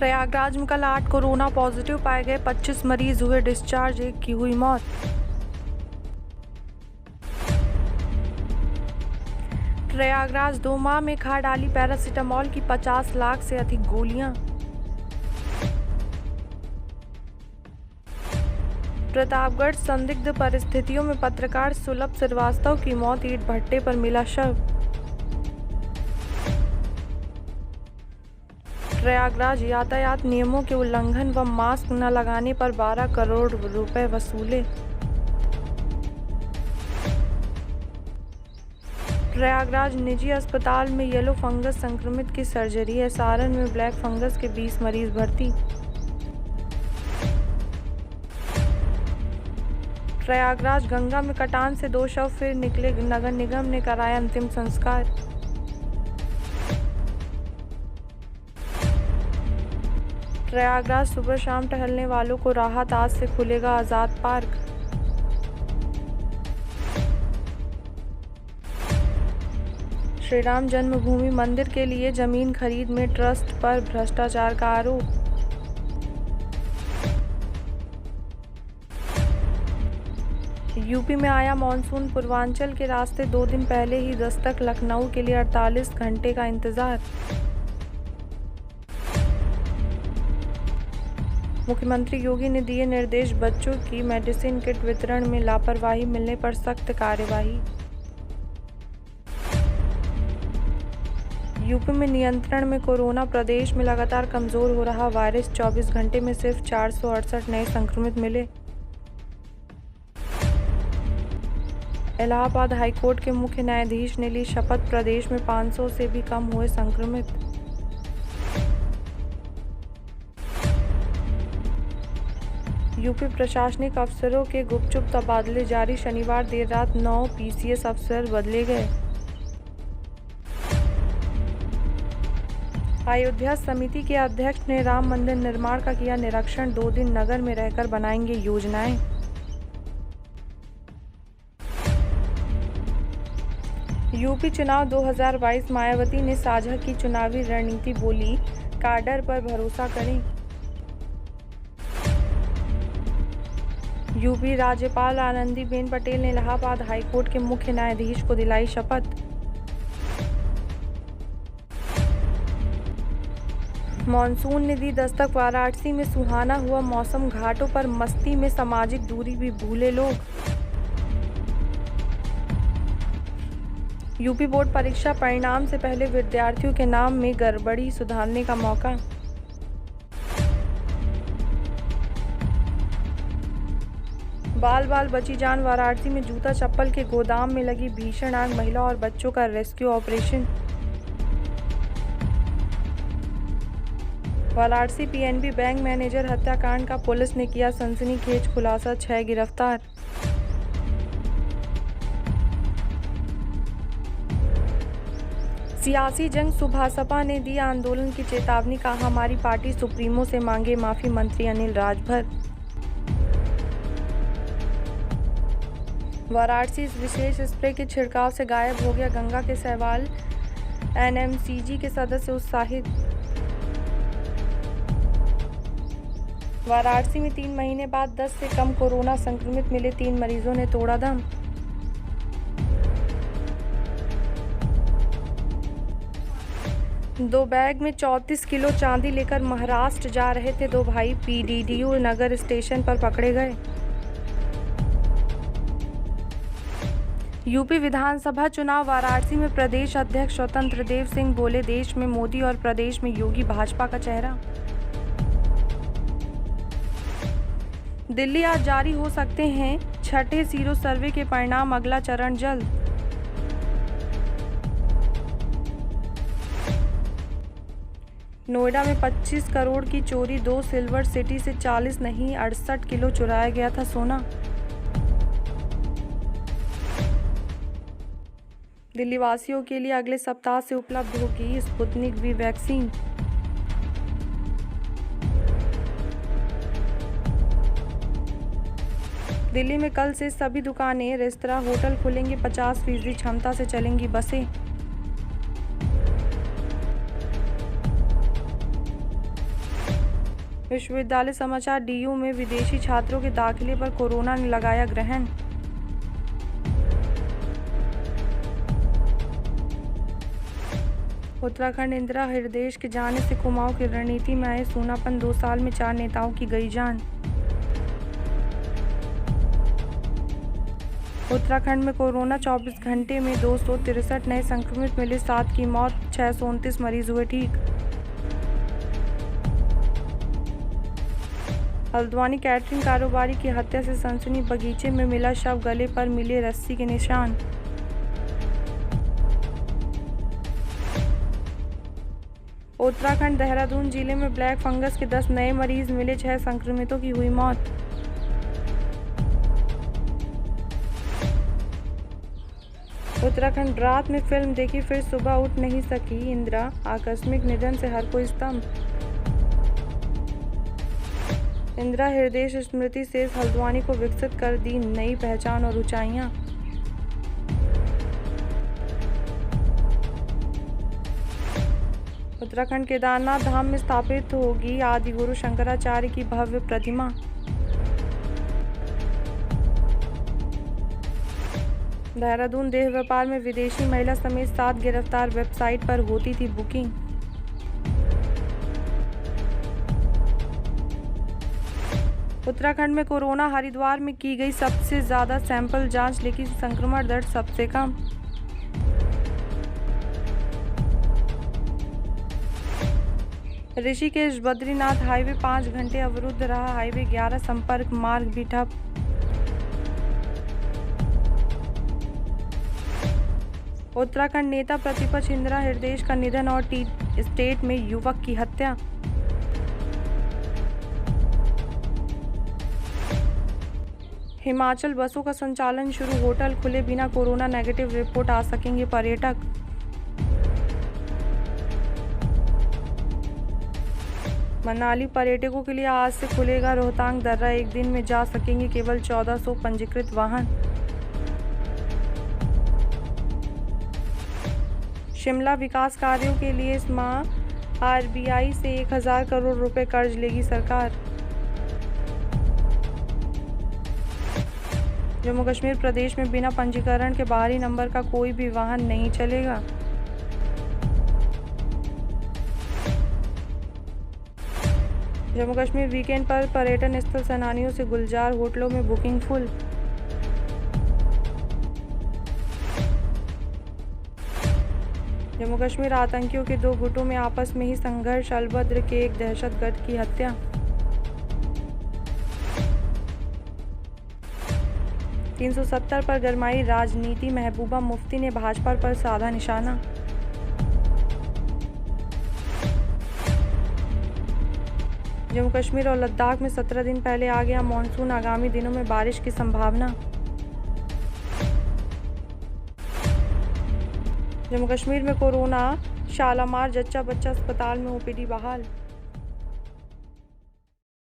प्रयागराज में कल 8 corona positive पाए गए, 25 मरीज हुए डिस्चार्ज, एक की हुई मौत। प्रयागराज 2 माह में खा डाली पैरासिटामॉल की 50 लाख से अधिक गोलियां। प्रतापगढ़ संदिग्ध परिस्थितियों में पत्रकार सुलभ श्रीवास्तव की मौत, ईंट भट्टे पर मिला शव। प्रयागराज यातायात नियमों के उल्लंघन व मास्क न लगाने पर 12 करोड़ रुपए वसूले। प्रयागराज निजी अस्पताल में येलो फंगस संक्रमित की सर्जरी है। सारण में ब्लैक फंगस के 20 मरीज भर्ती। प्रयागराज गंगा में कटान से 2 शव फिर निकले, नगर निगम ने कराया अंतिम संस्कार। प्रयागराज सुबह शाम टहलने वालों को राहत, आज से खुलेगा आजाद पार्क। श्री राम जन्मभूमि मंदिर के लिए जमीन खरीद में ट्रस्ट पर भ्रष्टाचार का आरोप। यूपी में आया मानसून, पूर्वांचल के रास्ते 2 दिन पहले ही दस्तक, लखनऊ के लिए 48 घंटे का इंतजार। मुख्यमंत्री योगी ने दिए निर्देश, बच्चों की मेडिसिन किट वितरण में लापरवाही मिलने पर सख्त कार्यवाही। यूपी में नियंत्रण में कोरोना, प्रदेश में लगातार कमजोर हो रहा वायरस, 24 घंटे में सिर्फ 468 नए संक्रमित मिले। इलाहाबाद हाईकोर्ट के मुख्य न्यायाधीश ने ली शपथ, प्रदेश में 500 से भी कम हुए संक्रमित। यूपी प्रशासनिक अफसरों के गुपचुप तबादले जारी, शनिवार देर रात 9 पीसीएस अफसर बदले गए। अयोध्या समिति के अध्यक्ष ने राम मंदिर निर्माण का किया निरीक्षण, 2 दिन नगर में रहकर बनाएंगे योजनाएं। यूपी चुनाव 2022, मायावती ने साझा की चुनावी रणनीति, बोली काडर पर भरोसा करें। यूपी राज्यपाल आनंदीबेन पटेल ने इलाहाबाद हाईकोर्ट के मुख्य न्यायाधीश को दिलाई शपथ। मॉनसून ने दी दस्तक, वाराणसी में सुहाना हुआ मौसम, घाटों पर मस्ती में सामाजिक दूरी भी भूले लोग। यूपी बोर्ड परीक्षा परिणाम से पहले विद्यार्थियों के नाम में गड़बड़ी सुधारने का मौका। बाल बाल बची जान, वाराणसी में जूता चप्पल के गोदाम में लगी भीषण आग, महिला और बच्चों का rescue operation. Varanasi PNB bank manager हत्याकांड का पुलिस ने किया सनसनीखेज खुलासा, 6 गिरफ्तार। सियासी जंग, सुभासपा ने दी आंदोलन की चेतावनी, कहा हमारी पार्टी सुप्रीमो से मांगे माफी, मंत्री अनिल राजभर। वाराणसी इस विशेष स्प्रे के छिड़काव से गायब हो गया गंगा के शैवाल, एनएमसीजी के सदस्य उत्साहित। वाराणसी में 3 महीने बाद 10 से कम कोरोना संक्रमित मिले, 3 मरीजों ने तोड़ा दम। दो बैग में 34 किलो चांदी लेकर महाराष्ट्र जा रहे थे 2 भाई, पीडीडीयू नगर स्टेशन पर पकड़े गए। यूपी विधानसभा चुनाव, वाराणसी में प्रदेश अध्यक्ष स्वतंत्र देव सिंह बोले, देश में मोदी और प्रदेश में योगी भाजपा का चेहरा। दिल्ली आज जारी हो सकते हैं 6ठे सीरो सर्वे के परिणाम, अगला चरण जल्द। नोएडा में 25 करोड़ की चोरी, 2 सिल्वर सिटी से 40 नहीं 68 किलो चुराया गया था सोना। दिल्ली वासियों के लिए अगले सप्ताह से उपलब्ध होगी स्पुतनिक वी वैक्सीन। दिल्ली में कल से सभी दुकानें, रेस्तरां, होटल खुलेंगे, 50% क्षमता से चलेंगी बसें। विश्वविद्यालय समाचार डीयू में विदेशी छात्रों के दाखिले पर कोरोना ने लगाया ग्रहण। उत्तराखंड इंदिरा हृदय के जाने से कुमाऊं की रणनीति में आए सूनापन, 2 साल में 4 नेताओं की गई जान। उत्तराखंड में कोरोना 24 घंटे में 263 नए संक्रमित मिले, 7 की मौत, 629 मरीज हुए ठीक। हल्द्वानी कैटरिंग कारोबारी की हत्या से सनसनी, बगीचे में मिला शव, गले पर मिले रस्सी के निशान। उत्तराखंड देहरादून जिले में ब्लैक फंगस के 10 नए मरीज मिले, 6 संक्रमितों की हुई मौत। उत्तराखंड रात में फिल्म देखी, फिर सुबह उठ नहीं सकी इंदिरा, आकस्मिक निधन से हर कोई स्तंभ। इंदिरा हृदय स्मृति से हल्द्वानी को विकसित कर दी नई पहचान और ऊंचाइयां। उत्तराखंड केदारनाथ धाम में स्थापित होगी आदि गुरु शंकराचार्य की भव्य प्रतिमा। देहरादून देह व्यापार में विदेशी महिला समेत 7 गिरफ्तार, वेबसाइट पर होती थी बुकिंग। उत्तराखंड में कोरोना, हरिद्वार में की गई सबसे ज्यादा सैंपल जांच, लेकिन संक्रमण दर सबसे कम। ऋषिकेश बद्रीनाथ हाईवे 5 घंटे अवरुद्ध रहा, हाईवे 11 संपर्क मार्ग भी ठप। उत्तराखंड नेता प्रतिपक्ष इंदिरा हृदय का निधन और टी स्टेट में युवक की हत्या। हिमाचल बसों का संचालन शुरू, होटल खुले, बिना कोरोना नेगेटिव रिपोर्ट आ सकेंगे पर्यटक। मनाली पर्यटकों के लिए आज से खुलेगा रोहतांग दर्रा, एक दिन में जा सकेंगे केवल 1400 पंजीकृत वाहन। शिमला विकास कार्यों के लिए इस माह आरबीआई से 1000 करोड़ रुपए कर्ज लेगी सरकार। जम्मू कश्मीर प्रदेश में बिना पंजीकरण के बाहरी नंबर का कोई भी वाहन नहीं चलेगा। जम्मू कश्मीर वीकेंड पर पर्यटन स्थल सैलानियों से गुलजार, होटलों में बुकिंग फुल। जम्मू कश्मीर आतंकियों के 2 गुटों में आपस में ही संघर्ष, अलबद्र के एक दहशतगर्द की हत्या। तीन 370 पर गरमाई राजनीति, महबूबा मुफ्ती ने भाजपा पर साधा निशाना। जम्मू कश्मीर और लद्दाख में 17 दिन पहले आ गया मॉनसून, आगामी दिनों में बारिश की संभावना। जम्मू कश्मीर में कोरोना, शालामार जच्चा बच्चा अस्पताल में ओपीडी बहाल।